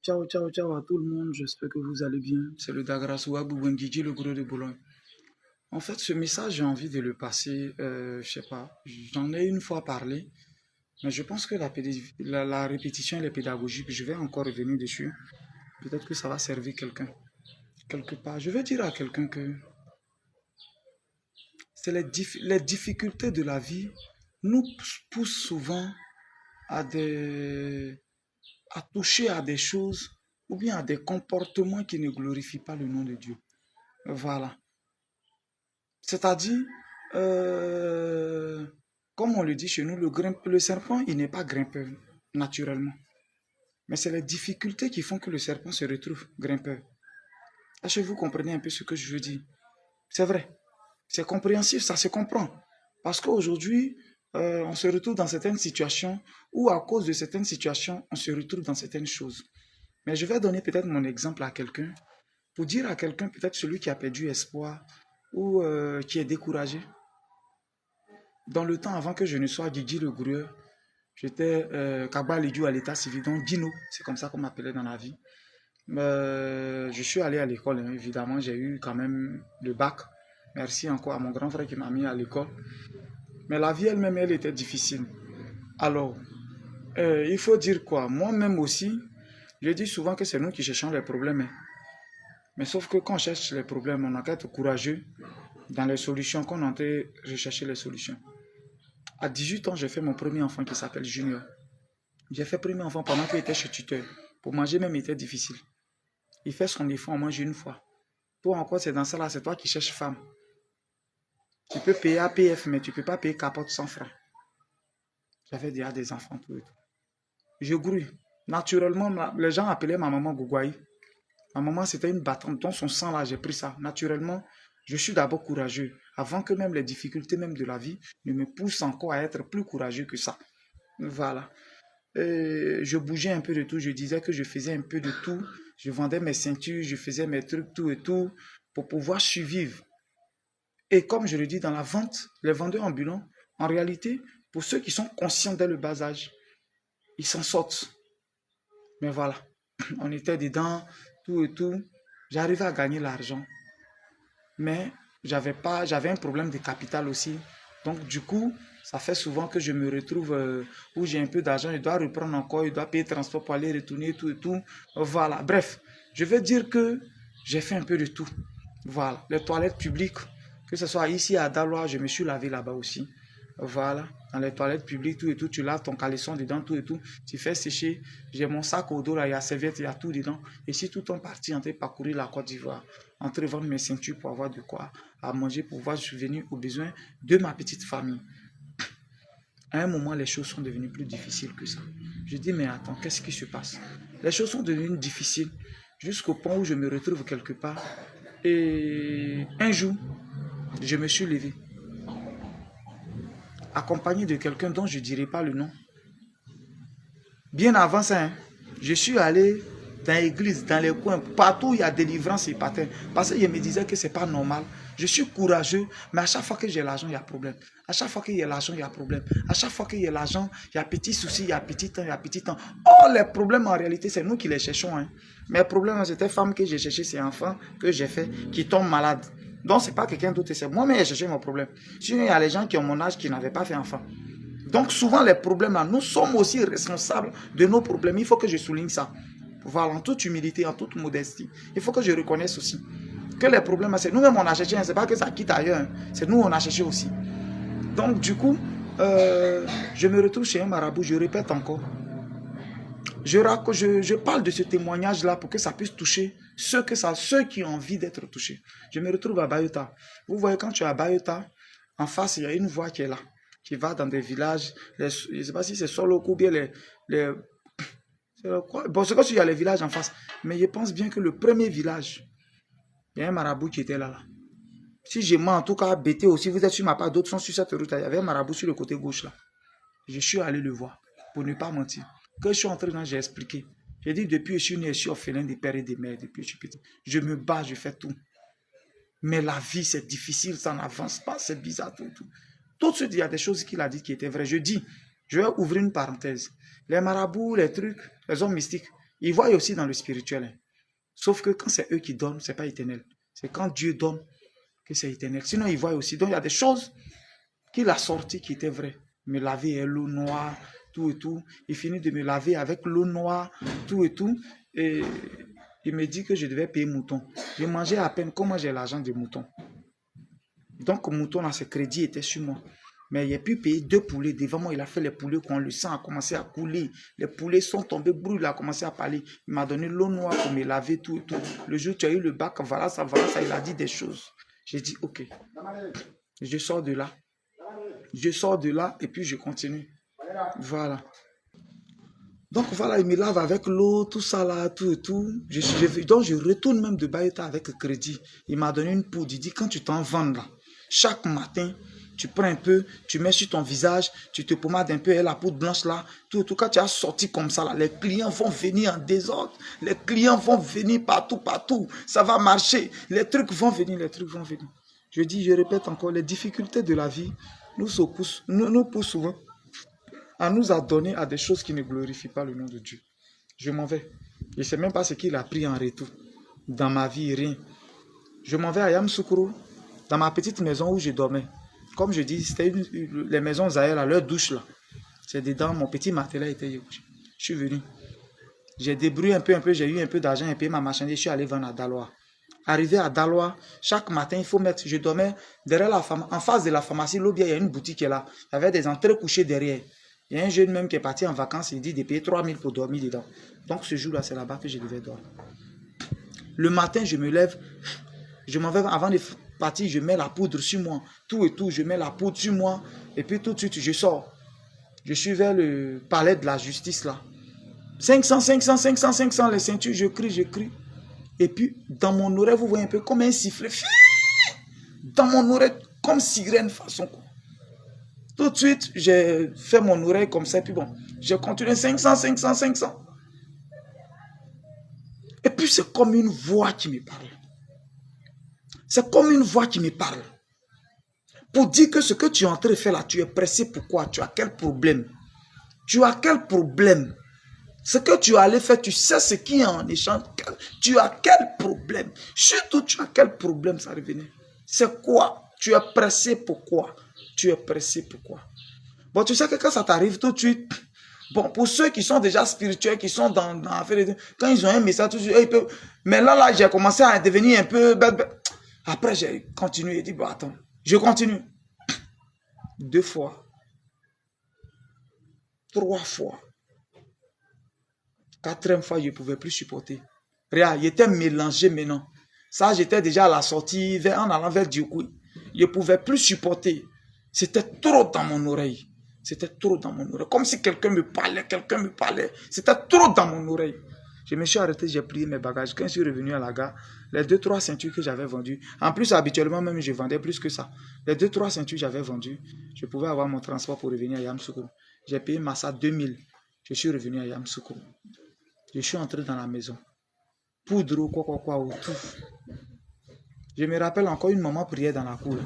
Ciao, ciao, ciao à tout le monde, j'espère que vous allez bien. C'est le Dagrassoua Boubengiji, le gros de Boulogne. En fait, ce message, j'ai envie de le passer, je sais pas, j'en ai une fois parlé, mais je pense que la répétition, elle est pédagogique. Je vais encore revenir dessus. Peut-être que ça va servir quelqu'un. Quelque part, je vais dire à quelqu'un que c'est les difficultés de la vie nous poussent souvent à à toucher à des choses ou bien à des comportements qui ne glorifient pas le nom de Dieu. Voilà. C'est-à-dire, euh, comme on le dit chez nous, le serpent, il n'est pas grimpeur, naturellement. Mais c'est les difficultés qui font que le serpent se retrouve grimpeur. Est-ce que vous comprenez un peu ce que je veux dire? C'est vrai. C'est compréhensif, ça se comprend. Parce qu'aujourd'hui, on se retrouve dans certaines situations ou à cause de certaines situations, on se retrouve dans certaines choses. Mais je vais donner peut-être mon exemple à quelqu'un pour dire à quelqu'un, peut-être celui qui a perdu espoir ou qui est découragé. Dans le temps avant que je ne sois Didi le Greur, j'étais Kaba Lidiou à l'état civil, donc Dino, c'est comme ça qu'on m'appelait dans la vie. Je suis allé à l'école, hein, évidemment, j'ai eu quand même le bac. Merci encore à mon grand frère qui m'a mis à l'école. Mais la vie elle-même, elle était difficile. Alors, il faut dire quoi? Moi-même aussi, je dis souvent que c'est nous qui cherchons les problèmes, hein. Mais sauf que quand on cherche les problèmes, on a qu'à être courageux dans les solutions, qu'on est en train de rechercher les solutions. À 18 ans, j'ai fait mon premier enfant qui s'appelle Junior. J'ai fait premier enfant pendant qu'il était chez tuteur. Pour manger même, il était difficile. Il fait son effort, on mange une fois. Toi encore, c'est dans ça là, c'est toi qui cherches femme. Tu peux payer APF, mais tu ne peux pas payer capote 100 francs. J'avais déjà des enfants, tout et tout. Je grouille. Naturellement, les gens appelaient ma maman Gougouaï. Ma maman, c'était une battante. Dans son sang, là, j'ai pris ça. Naturellement, je suis d'abord courageux. Avant que même les difficultés même de la vie ne me poussent encore à être plus courageux que ça. Voilà. Je bougeais un peu de tout. Je disais que je faisais un peu de tout. Je vendais mes ceintures, je faisais mes trucs, tout et tout, pour pouvoir survivre. Et comme je le dis dans la vente, les vendeurs ambulants, en réalité, pour ceux qui sont conscients dès le bas âge, ils s'en sortent. Mais voilà, on était dedans, tout et tout. J'arrivais à gagner l'argent. Mais j'avais un problème de capital aussi. Donc du coup, ça fait souvent que je me retrouve où j'ai un peu d'argent, je dois reprendre encore, je dois payer le transport pour aller retourner, tout et tout. Voilà, bref, je veux dire que j'ai fait un peu de tout. Voilà, les toilettes publiques, que ce soit ici à Daloa, je me suis lavé là-bas aussi. Voilà, dans les toilettes publiques, tout et tout, tu laves ton caleçon dedans, tout et tout, tu fais sécher. J'ai mon sac au dos là, il y a serviette, il y a tout dedans. Et si tout est parti en train de parcourir la Côte d'Ivoire, en train de vendre mes ceintures pour avoir de quoi à manger, pour pouvoir subvenir aux besoins de ma petite famille. À un moment, les choses sont devenues plus difficiles que ça. Je dis, mais attends, qu'est-ce qui se passe? Les choses sont devenues difficiles jusqu'au point où je me retrouve quelque part. Et un jour, je me suis levé, accompagné de quelqu'un dont je ne dirai pas le nom. Bien avant ça, hein, je suis allé dans l'église, dans les coins, partout où il y a délivrance et patin. Parce que je me disais que ce n'est pas normal. Je suis courageux, mais à chaque fois que j'ai l'argent, il y a problème. À chaque fois qu'il y a l'argent, il y a problème. À chaque fois qu'il y a l'argent, il y a petit souci, il y a petit temps, il y a petit temps. Oh, les problèmes, en réalité, c'est nous qui les cherchons. Hein. Mes problèmes, c'était femme que j'ai cherché, c'est enfant que j'ai fait, qui tombe malade. Donc, ce n'est pas quelqu'un d'autre, c'est moi-même qui ai cherché mon problème. Sinon, il y a les gens qui ont mon âge qui n'avaient pas fait enfant. Donc souvent les problèmes là, nous sommes aussi responsables de nos problèmes. Il faut que je souligne ça. Voilà, en toute humilité, en toute modestie. Il faut que je reconnaisse aussi que les problèmes, c'est nous-mêmes on a cherché, c'est pas que ça quitte ailleurs, hein. C'est nous on a cherché aussi. Donc du coup, je me retrouve chez un marabout, je répète encore. Je parle de ce témoignage-là pour que ça puisse toucher ceux qui ont envie d'être touchés. Je me retrouve à Bayota. Vous voyez, quand tu es à Bayota, en face, il y a une voie qui est là, qui va dans des villages. Je ne sais pas si c'est Soloko ou bien bon, c'est comme s'il y a les villages en face. Mais je pense bien que le premier village, il y a un marabout qui était là. Si je mens, en tout cas, BT aussi, vous êtes sur ma part, d'autres sont sur cette route. Il y avait un marabout sur le côté gauche là. Je suis allé le voir, pour ne pas mentir. Quand je suis entré dans, j'ai expliqué. J'ai dit, depuis que je suis né, je suis orphelin des pères et des mères, depuis que je suis petit. Je me bats, je fais tout. Mais la vie, c'est difficile, ça n'avance pas, c'est bizarre, tout, tout. Tout de suite, il y a des choses qu'il a dit qui étaient vraies. Je dis, je vais ouvrir une parenthèse. Les marabouts, les trucs, les hommes mystiques, Ils voient aussi dans le spirituel. Hein. Sauf que quand c'est eux qui donnent, ce n'est pas éternel. C'est quand Dieu donne que c'est éternel. Sinon, ils voient aussi. Donc, il y a des choses qu'il a sorties qui étaient vraies. Me laver avec l'eau noire, tout et tout. Il finit de me laver avec l'eau noire, tout et tout. Et il me dit que je devais payer mouton. Je mangeais à peine. Comment j'ai l'argent de mouton? Donc, mouton, là, ce crédit était sur moi. Mais il a pu payer 2 poulets. Devant moi, il a fait les poulets quand le sang a commencé à couler. Les poulets sont tombés, brûlés, il a commencé à parler. Il m'a donné l'eau noire pour me laver, tout et tout. Le jour où tu as eu le bac, voilà ça, il a dit des choses. J'ai dit, ok, je sors de là. Je sors de là et puis je continue. Voilà. Donc voilà, il me lave avec l'eau, tout ça là, tout et tout. Donc je retourne même de Bayota avec crédit. Il m'a donné une poudre. Il dit, quand tu t'en vends là, chaque matin, tu prends un peu, tu mets sur ton visage, tu te pommades un peu, et la poudre blanche là, tout et tout. Quand tu as sorti comme ça là, les clients vont venir en désordre. Les clients vont venir partout, partout. Ça va marcher. Les trucs vont venir, les trucs vont venir. Je dis, je répète encore, les difficultés de la vie nous poussent souvent à nous adonner à des choses qui ne glorifient pas le nom de Dieu. Je m'en vais. Je ne sais même pas ce qu'il a pris en retour. Dans ma vie, rien. Je m'en vais à Yamoussoukro, dans ma petite maison où je dormais. Comme je dis, c'était les maisons Zahel, leur douche là. C'est dedans, mon petit matelas était. Je suis venu. J'ai débrouillé un peu, j'ai eu un peu d'argent, un peu ma marchandise, je suis allé vendre à Daloa. Arrivé à Daloa, chaque matin, il faut mettre, je dormais derrière la pharmacie, en face de la pharmacie, l'Obia, il y a une boutique qui est là. Il y avait des entrées couchées derrière. Il y a un jeune même qui est parti en vacances, il dit de payer 3 000 pour dormir dedans. Donc ce jour-là, c'est là-bas que je devais dormir. Le matin, je me lève, je m'en vais avant de partir, je mets la poudre sur moi, tout et tout, je mets la poudre sur moi, et puis tout de suite, je sors. Je suis vers le palais de la justice là. 500, 500, 500, 500, les ceintures, je crie. Et puis, dans mon oreille, vous voyez un peu comme un sifflet. Dans mon oreille, comme sirène façon. Tout de suite, j'ai fait mon oreille comme ça, puis bon, j'ai continué 500, 500, 500. Et puis, c'est comme une voix qui me parle. C'est comme une voix qui me parle. Pour dire que ce que tu es en train de faire là, tu es pressé, pourquoi? Tu as quel problème? Tu as quel problème? Ce que tu allais faire, tu sais ce qui est en échange. Tu as quel problème? Surtout, tu as quel problème, ça revenait. C'est quoi? Tu es pressé, pourquoi? Tu es pressé, pourquoi? Bon, tu sais que quand ça t'arrive tout de suite, bon, pour ceux qui sont déjà spirituels, qui sont dans l'affaire, quand ils ont un message, tout de suite, ils peuvent... Mais là, j'ai commencé à devenir un peu... Après, j'ai continué, j'ai dit, bon, attends, je continue. 2 fois. 3 fois. 4e fois, je ne pouvais plus supporter. Regarde, il était mélangé maintenant. Ça, j'étais déjà à la sortie, en allant vers Diokoui. Je ne pouvais plus supporter. C'était trop dans mon oreille. C'était trop dans mon oreille. Comme si quelqu'un me parlait. C'était trop dans mon oreille. Je me suis arrêté, j'ai pris mes bagages. Quand je suis revenu à la gare, les 2-3 ceintures que j'avais vendues, en plus, habituellement, même, je vendais plus que ça. Les 2-3 ceintures que j'avais vendues, je pouvais avoir mon transport pour revenir à Yamoussoukro. J'ai payé Massa 2000. Je suis revenu à Yamoussoukro. Je suis entré dans la maison. Poudre, quoi, tout. Je me rappelle encore une maman priait dans la cour.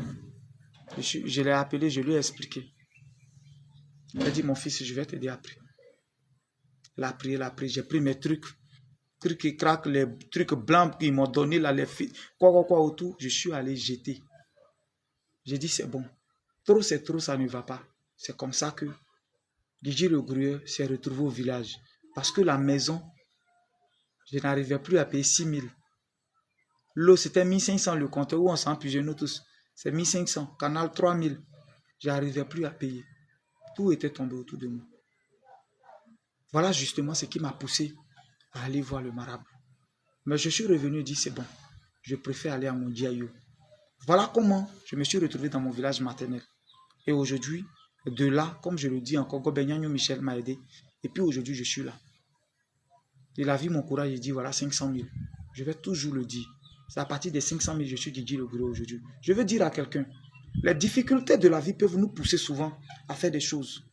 Je l'ai appelé, je lui ai expliqué. Elle a dit, mon fils, je vais t'aider après. Elle a prié, j'ai pris mes trucs qui craquent, les trucs blancs qu'ils m'ont donné, là, les filles, quoi, autour. Je suis allé jeter. J'ai dit, c'est bon. Trop, c'est trop, ça ne va pas. C'est comme ça que Didier le Grueur s'est retrouvé au village. Parce que la maison, je n'arrivais plus à payer 6 000. L'eau, c'était 1500 le compteur où on s'en puisait nous tous. C'est 1500. Canal 3000. Je n'arrivais plus à payer. Tout était tombé autour de moi. Voilà justement ce qui m'a poussé à aller voir le marabout. Mais je suis revenu et dit, c'est bon. Je préfère aller à mon diayo. Voilà comment je me suis retrouvé dans mon village maternel. Et aujourd'hui, de là, comme je le dis encore, Gobenyagno Michel m'a aidé. Et puis aujourd'hui, je suis là. Il a vu mon courage, il dit, voilà 500 000. Je vais toujours le dire. C'est à partir des 500 000 que je suis Didier le Grueur aujourd'hui. Je veux dire à quelqu'un, les difficultés de la vie peuvent nous pousser souvent à faire des choses.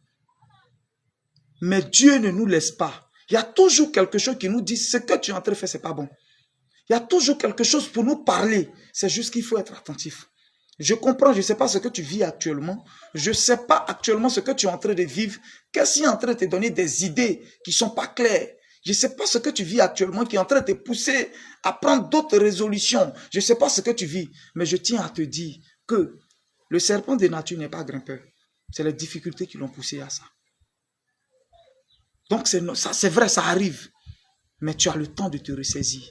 Mais Dieu ne nous laisse pas. Il y a toujours quelque chose qui nous dit, ce que tu es en train de faire, ce n'est pas bon. Il y a toujours quelque chose pour nous parler. C'est juste qu'il faut être attentif. Je comprends, je ne sais pas ce que tu vis actuellement. Je ne sais pas actuellement ce que tu es en train de vivre. Qu'est-ce qui est en train de te donner des idées qui ne sont pas claires? Je ne sais pas ce que tu vis actuellement qui est en train de te pousser à prendre d'autres résolutions. Je ne sais pas ce que tu vis, mais je tiens à te dire que le serpent de nature n'est pas grimpeur. C'est les difficultés qui l'ont poussé à ça. Donc c'est vrai, ça arrive. Mais tu as le temps de te ressaisir.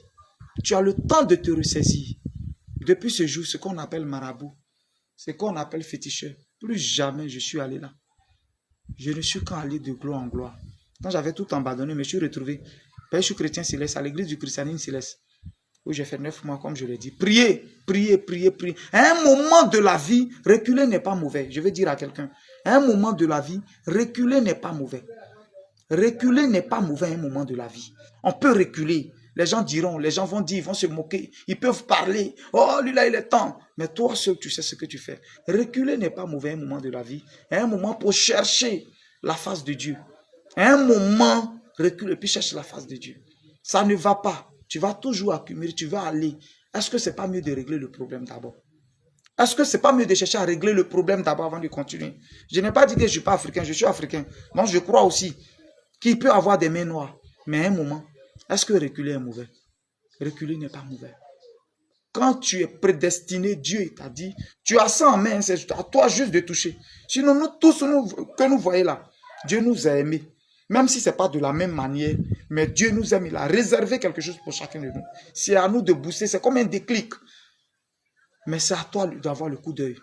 Tu as le temps de te ressaisir. Depuis ce jour, ce qu'on appelle marabout, ce qu'on appelle féticheur, plus jamais je suis allé là. Je ne suis qu'en allé de gloire en gloire. Quand j'avais tout abandonné, je me suis retrouvé. Je suis chrétien céleste à l'église du christianisme céleste, où j'ai fait 9 mois, comme je l'ai dit. Priez, priez, priez, priez. À un moment de la vie, reculer n'est pas mauvais. Je vais dire à quelqu'un, à un moment de la vie, reculer n'est pas mauvais. Reculer n'est pas mauvais à un moment de la vie. On peut reculer. Les gens diront, les gens vont dire, ils vont se moquer, ils peuvent parler. Oh, lui là, il est temps. Mais toi seul, tu sais ce que tu fais. Reculer n'est pas mauvais à un moment de la vie. À un moment pour chercher la face de Dieu. À un moment, recule et puis cherche la face de Dieu. Ça ne va pas. Tu vas toujours accumuler, tu vas aller. Est-ce que c'est pas mieux de régler le problème d'abord? Est-ce que c'est pas mieux de chercher à régler le problème d'abord avant de continuer? Je n'ai pas dit que je ne suis pas africain, je suis africain. Donc je crois aussi qu'il peut avoir des mains noires. Mais à un moment, est-ce que reculer est mauvais? Reculer n'est pas mauvais. Quand tu es prédestiné, Dieu t'a dit, tu as ça en main, c'est à toi juste de toucher. Sinon, nous tous que nous voyons là, Dieu nous a aimés. Même si ce n'est pas de la même manière, mais Dieu nous aime, il a réservé quelque chose pour chacun de nous. C'est à nous de booster, c'est comme un déclic. Mais c'est à toi d'avoir le coup d'œil.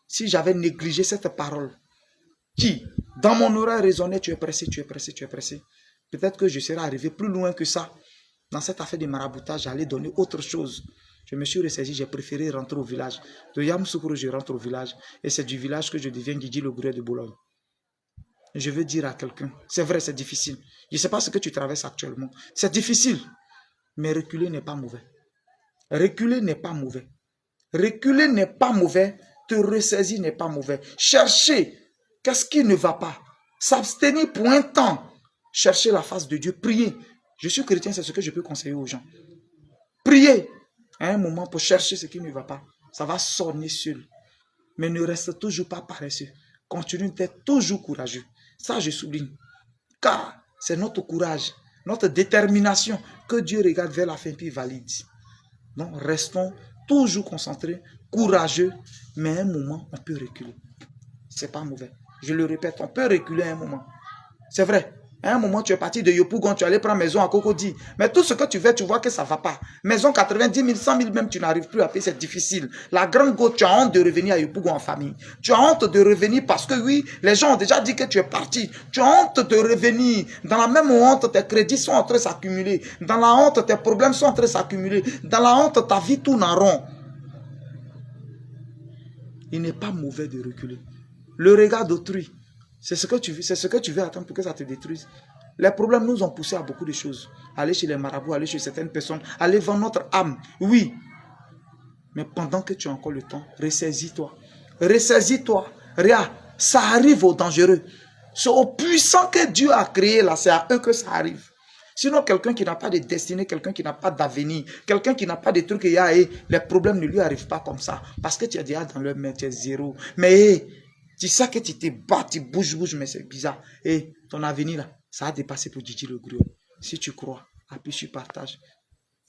Si j'avais négligé cette parole, qui, dans mon oreille résonnait, tu es pressé, tu es pressé, tu es pressé. Peut-être que je serais arrivé plus loin que ça. Dans cette affaire de maraboutage, j'allais donner autre chose. Je me suis ressaisi, j'ai préféré rentrer au village. De Yamoussoukro, je rentre au village. Et c'est du village que je deviens Guidi le Gourou de Boulogne. Je veux dire à quelqu'un, c'est vrai, c'est difficile. Je ne sais pas ce que tu traverses actuellement. C'est difficile. Mais reculer n'est pas mauvais. Reculer n'est pas mauvais. Reculer n'est pas mauvais. Te ressaisir n'est pas mauvais. Chercher. Qu'est-ce qui ne va pas? S'abstenir pour un temps. Chercher la face de Dieu. Prier. Je suis chrétien, c'est ce que je peux conseiller aux gens. Prier à un moment pour chercher ce qui ne va pas. Ça va sonner seul. Mais ne reste toujours pas paresseux. Continue d'être toujours courageux. Ça, je souligne. Car c'est notre courage, notre détermination que Dieu regarde vers la fin puis valide. Donc, restons toujours concentrés, courageux, mais à un moment, on peut reculer. C'est pas mauvais. Je le répète, on peut reculer à un moment. C'est vrai. À un moment, tu es parti de Yopougon, tu allais prendre maison à Cocody. Mais tout ce que tu fais, tu vois que ça ne va pas. Maison 90 000, 100 000 même, tu n'arrives plus à payer, c'est difficile. La grande goutte, tu as honte de revenir à Yopougon en famille. Tu as honte de revenir parce que oui, les gens ont déjà dit que tu es parti. Tu as honte de revenir. Dans la même honte, tes crédits sont en train de s'accumuler. Dans la honte, tes problèmes sont en train de s'accumuler. Dans la honte, ta vie tourne en rond. Il n'est pas mauvais de reculer. Le regard d'autrui, c'est ce que tu veux attendre pour que ça te détruise. Les problèmes nous ont poussé à beaucoup de choses. Aller chez les marabouts, aller chez certaines personnes, aller vendre notre âme. Oui. Mais pendant que tu as encore le temps, ressaisis-toi. Ressaisis-toi. Regarde, ça arrive aux dangereux. C'est aux puissants que Dieu a créé là, c'est à eux que ça arrive. Sinon, quelqu'un qui n'a pas de destinée, quelqu'un qui n'a pas d'avenir, quelqu'un qui n'a pas de trucs, les problèmes ne lui arrivent pas comme ça. Parce que tu es déjà dans leur main, tu es zéro. Mais tu sais que tu te bats, tu bouges, mais c'est bizarre. Et ton avenir là, ça a dépassé pour Didi le Gourou. Si tu crois, appuie sur partage.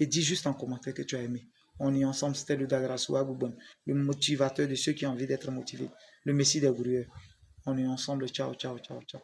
Et dis juste en commentaire que tu as aimé. On est ensemble, c'était le Dagrassoua Goubon, le motivateur de ceux qui ont envie d'être motivés. Le Messie des Gourous. On est ensemble, ciao, ciao, ciao, ciao.